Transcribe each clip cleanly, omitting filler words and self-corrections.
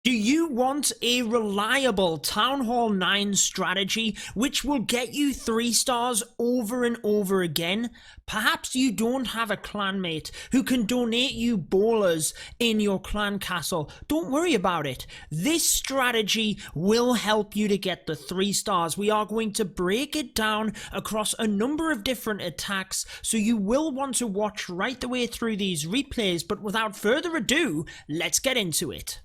Do you want a reliable Town Hall 9 strategy which will get you 3 stars over and over again? Perhaps you don't have a clanmate who can donate you bowlers in your clan castle. Don't worry about it. This strategy will help you to get the 3 stars. We are going to break it down across a number of different attacks, so you will want to watch right the way through these replays. But without further ado, let's get into it.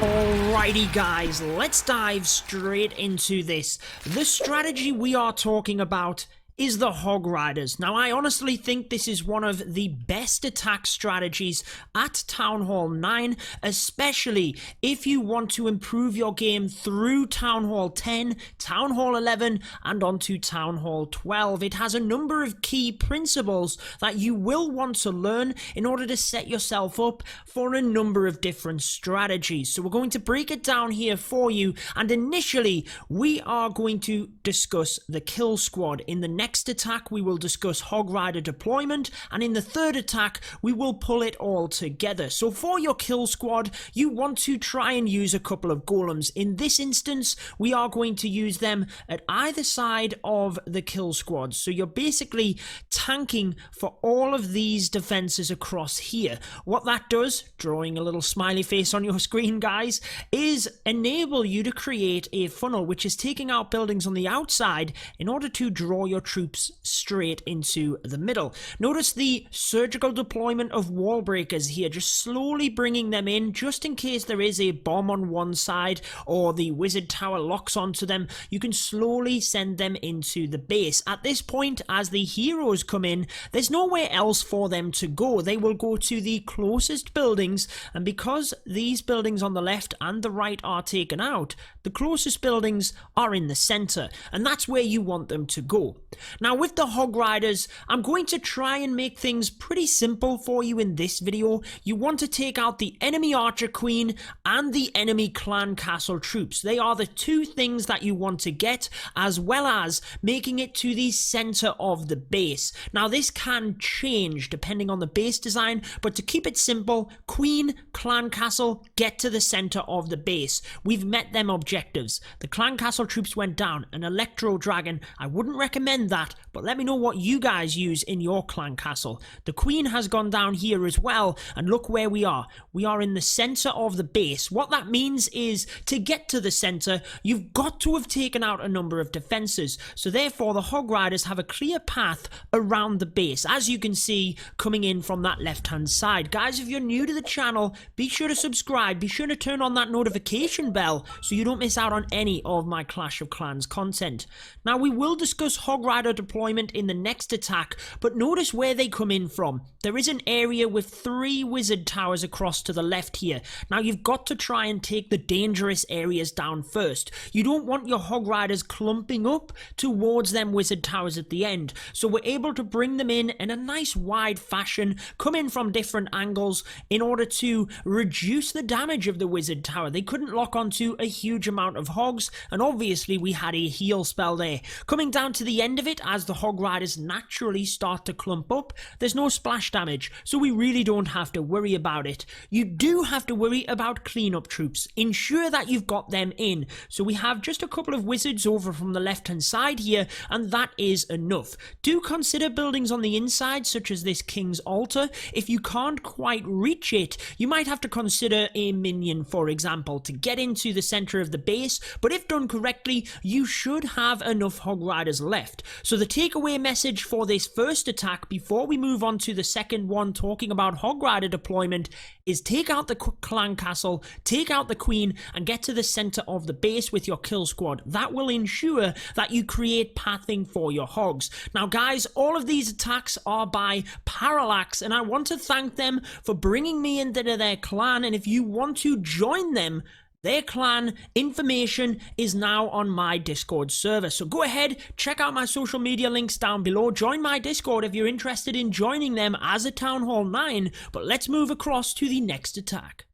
Alrighty guys, let's dive straight into this. The strategy we are talking about is the Hog Riders. Now, I honestly think this is one of the best attack strategies at Town Hall 9, especially if you want to improve your game through Town Hall 10, Town Hall 11, and onto Town Hall 12. It has a number of key principles that you will want to learn in order to set yourself up for a number of different strategies. So we're going to break it down here for you, and initially, we are going to discuss the kill squad. In the next attack, we will discuss Hog Rider deployment, and in the third attack, we will pull it all together. So for your kill squad, you want to try and use a couple of golems. In this instance, we are going to use them at either side of the kill squad. So you're basically tanking for all of these defenses across here. What that does, drawing a little smiley face on your screen, guys, is enable you to create a funnel which is taking out buildings on the outside in order to draw your troops straight into the middle. Notice the surgical deployment of wall breakers here, just slowly bringing them in just in case there is a bomb on one side or the wizard tower locks onto them. You can slowly send them into the base. At this point, as the heroes come in, there's nowhere else for them to go. They will go to the closest buildings, and because these buildings on the left and the right are taken out, the closest buildings are in the center, and that's where you want them to go. Now, with the Hog Riders, I'm going to try and make things pretty simple for you in this video. You want to take out the enemy Archer Queen and the enemy Clan Castle troops. They are the two things that you want to get, as well as making it to the center of the base. Now, this can change depending on the base design, but to keep it simple, Queen, Clan Castle, get to the center of the base. We've met them objectives. The Clan Castle troops went down. An Electro Dragon, I wouldn't recommend that, but let me know what you guys use in your clan castle. The Queen has gone down here as well, and look where we are. We are in the center of the base. What that means is, to get to the center, you've got to have taken out a number of defenses. So therefore, the Hog Riders have a clear path around the base, as you can see, coming in from that left-hand side. Guys, if you're new to the channel, be sure to subscribe. Be sure to turn on that notification bell so you don't miss out on any of my Clash of Clans content. Now, we will discuss Hog Rider deployment in the next attack, but notice where they come in from. There is an area with 3 wizard towers across to the left here. Now, you've got to try and take the dangerous areas down first. You don't want your Hog Riders clumping up towards them wizard towers at the end. So we're able to bring them in a nice wide fashion, come in from different angles in order to reduce the damage of the wizard tower. They couldn't lock onto a huge amount of hogs, and obviously we had a heal spell there. Coming down to the end of it, as the Hog Riders naturally start to clump up, there's no splash damage, so we really don't have to worry about it. You do have to worry about cleanup troops. Ensure that you've got them in. So we have just a couple of wizards over from the left hand side here, and that is enough. Do consider buildings on the inside, such as this King's Altar. If you can't quite reach it, you might have to consider a minion, for example, to get into the center of the base, but if done correctly, you should have enough Hog Riders left. So the takeaway message for this first attack, before we move on to the second one talking about Hog Rider deployment, is take out the clan castle, take out the queen, and get to the center of the base with your kill squad. That will ensure that you create pathing for your hogs. Now guys, all of these attacks are by Parallax, and I want to thank them for bringing me into their clan, and if you want to join them, their clan information is now on my Discord server. So go ahead, check out my social media links down below. Join my Discord if you're interested in joining them as a Town Hall 9. But let's move across to the next attack.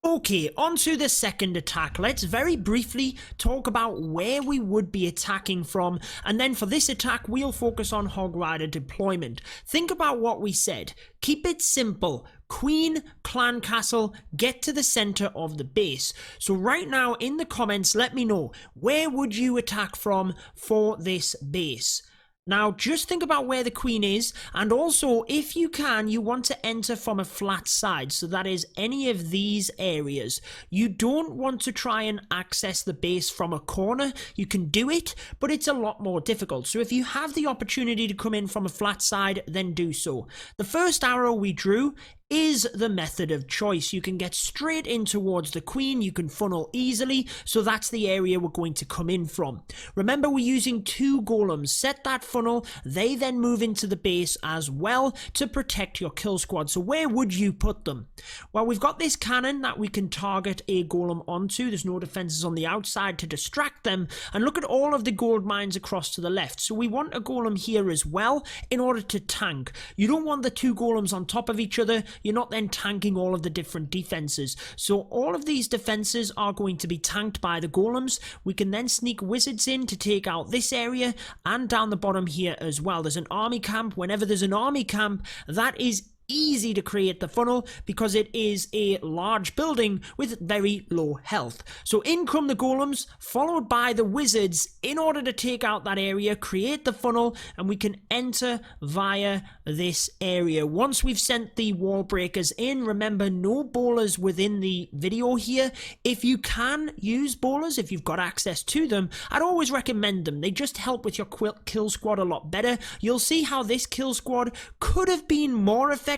Okay, on to the second attack. Let's very briefly talk about where we would be attacking from, and then for this attack we'll focus on Hog Rider deployment. Think about what we said. Keep it simple. Queen, clan castle, get to the center of the base. So right now in the comments let me know, where would you attack from for this base? Now, just think about where the queen is, and also, if you can, you want to enter from a flat side, so that is any of these areas. You don't want to try and access the base from a corner. You can do it, but it's a lot more difficult. So if you have the opportunity to come in from a flat side, then do so. The first arrow we drew is the method of choice. You can get straight in towards the queen, you can funnel easily, so that's the area we're going to come in from. Remember, we're using 2 golems. Set that funnel, they then move into the base as well to protect your kill squad. So where would you put them? Well, we've got this cannon that we can target a golem onto. There's no defenses on the outside to distract them, and look at all of the gold mines across to the left. So we want a golem here as well in order to tank. You don't want the 2 golems on top of each other. You're not then tanking all of the different defenses. So all of these defenses are going to be tanked by the golems. We can then sneak wizards in to take out this area and down the bottom here as well. There's an army camp. Whenever there's an army camp, that is easy to create the funnel because it is a large building with very low health. So in come the golems, followed by the wizards in order to take out that area, create the funnel, and we can enter via this area. Once we've sent the wall breakers in, remember, no bowlers within the video here. If you can use bowlers, if you've got access to them, I'd always recommend them. They just help with your kill squad a lot better. You'll see how this kill squad could have been more effective,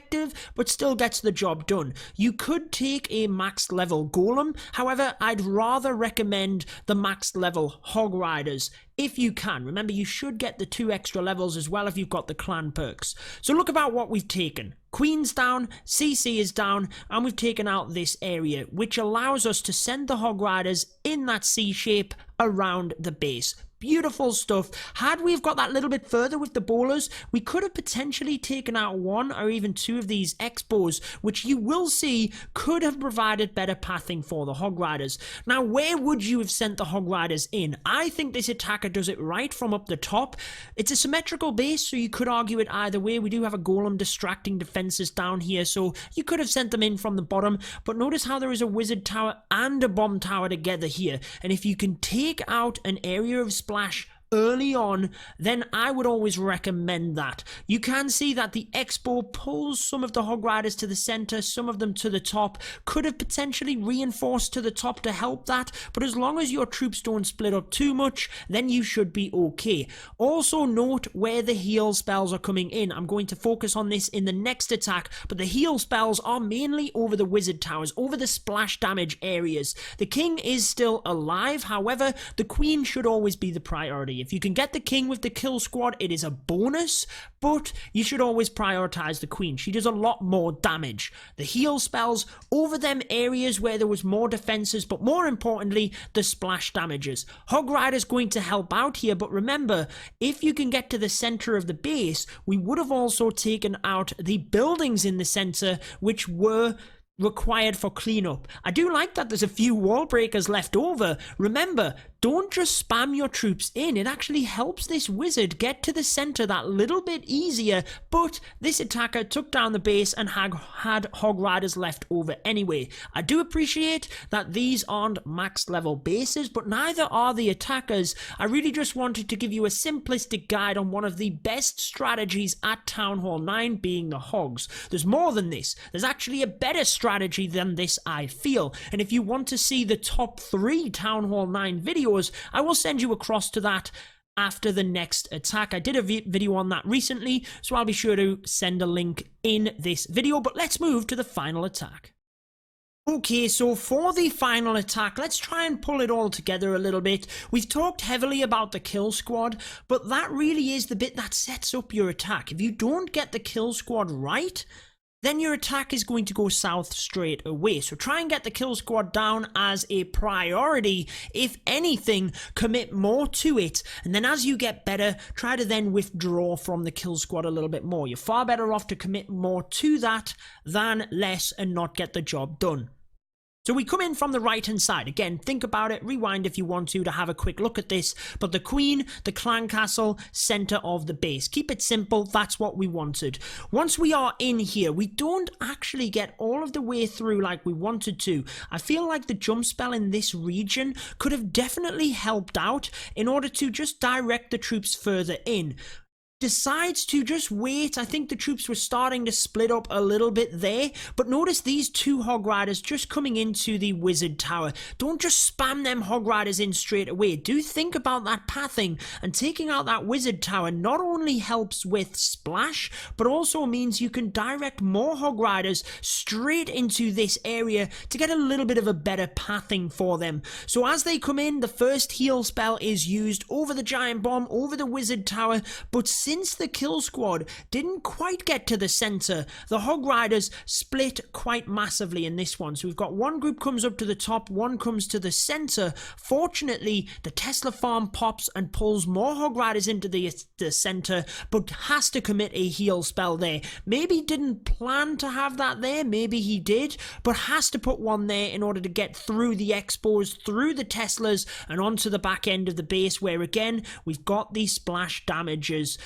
but still gets the job done. You could take a maxed level golem, however, I'd rather recommend the maxed level Hog Riders if you can. Remember, you should get the 2 extra levels as well if you've got the clan perks. So look about what we've taken. Queen's down, CC is down, and we've taken out this area, which allows us to send the Hog Riders in that C shape around the base. Beautiful stuff. Had we have got that little bit further with the bowlers, we could have potentially taken out 1 or even 2 of these expos, which you will see could have provided better pathing for the Hog Riders. Now, where would you have sent the Hog Riders in? I think this attacker does it right from up the top. It's a symmetrical base, so you could argue it either way. We do have a golem distracting defenses down here, so you could have sent them in from the bottom, but notice how there is a wizard tower and a bomb tower together here, and if you can take out an area of splash early on, then I would always recommend that. You can see that the Expo pulls some of the Hog Riders to the center, some of them to the top. Could have potentially reinforced to the top to help that, but as long as your troops don't split up too much, then you should be okay. Also note where the heal spells are coming in. I'm going to focus on this in the next attack, but the heal spells are mainly over the wizard towers, over the splash damage areas. The king is still alive, however, the queen should always be the priority. If you can get the king with the kill squad, it is a bonus, but you should always prioritize the queen. She does a lot more damage. The heal spells over them areas where there was more defenses, but more importantly, the splash damages. Hog Rider's going to help out here, but remember, if you can get to the center of the base, we would have also taken out the buildings in the center, which were required for cleanup. I do like that there's a few wall breakers left over. Remember, don't just spam your troops in. It actually helps this wizard get to the center that little bit easier, but this attacker took down the base and had Hog Riders left over anyway. I do appreciate that these aren't max level bases, but neither are the attackers. I really just wanted to give you a simplistic guide on one of the best strategies at Town Hall 9, being the hogs. There's more than this. There's actually a better strategy than this, I feel, and if you want to see the top 3 Town Hall 9 videos, I will send you across to that after the next attack. I did a video on that recently, so I'll be sure to send a link in this video, but let's move to the final attack. Okay, so for the final attack, let's try and pull it all together a little bit. We've talked heavily about the kill squad, but that really is the bit that sets up your attack. If you don't get the kill squad right, then your attack is going to go south straight away. So try and get the kill squad down as a priority. If anything, commit more to it. And then as you get better, try to then withdraw from the kill squad a little bit more. You're far better off to commit more to that than less and not get the job done. So we come in from the right hand side. Again, think about it, rewind if you want to have a quick look at this. But the queen, the clan castle, center of the base. Keep it simple, that's what we wanted. Once we are in here, we don't actually get all of the way through like we wanted to. I feel like the jump spell in this region could have definitely helped out in order to just direct the troops further in. Decides to just wait. I think the troops were starting to split up a little bit there, but notice these two Hog Riders just coming into the wizard tower. Don't just spam them Hog Riders in straight away. Do think about that pathing, and taking out that wizard tower not only helps with splash, but also means you can direct more Hog Riders straight into this area to get a little bit of a better pathing for them. So as they come in, the first heal spell is used over the giant bomb, over the wizard tower, but since the kill squad didn't quite get to the center, the Hog Riders split quite massively in this one. So we've got one group comes up to the top, one comes to the center. Fortunately, the Tesla farm pops and pulls more Hog Riders into the center, but has to commit a heal spell there. Maybe didn't plan to have that there, maybe he did, but has to put one there in order to get through the expos, through the Teslas, and onto the back end of the base, where again, we've got these splash damages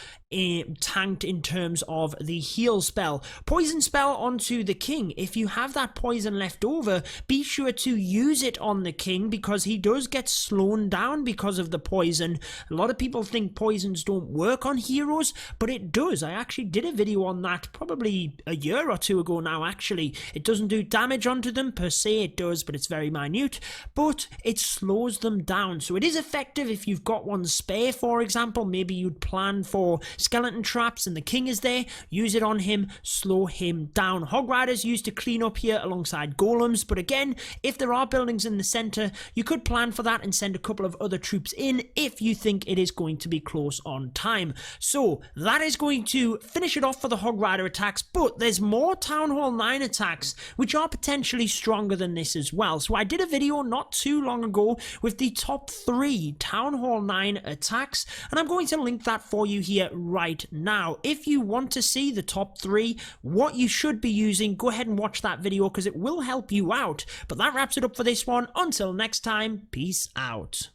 tanked in terms of the heal spell. Poison spell onto the king. If you have that poison left over, be sure to use it on the king, because he does get slowed down because of the poison. A lot of people think poisons don't work on heroes, but it does. I actually did a video on that probably a year or two ago now, actually. It doesn't do damage onto them per se, it does, but it's very minute, but it slows them down. So it is effective if you've got one spare, for example. Maybe you'd plan for skeleton traps and the king is there, use it on him, slow him down. Hog Riders used to clean up here alongside golems, but again, if there are buildings in the center, you could plan for that and send a couple of other troops in if you think it is going to be close on time. So that is going to finish it off for the Hog Rider attacks, but there's more Town Hall 9 attacks which are potentially stronger than this as well. So I did a video not too long ago with the top 3 Town Hall 9 attacks, and I'm going to link that for you here right now. If you want to see the top 3, what you should be using, go ahead and watch that video because it will help you out. But that wraps it up for this one. Until next time, peace out.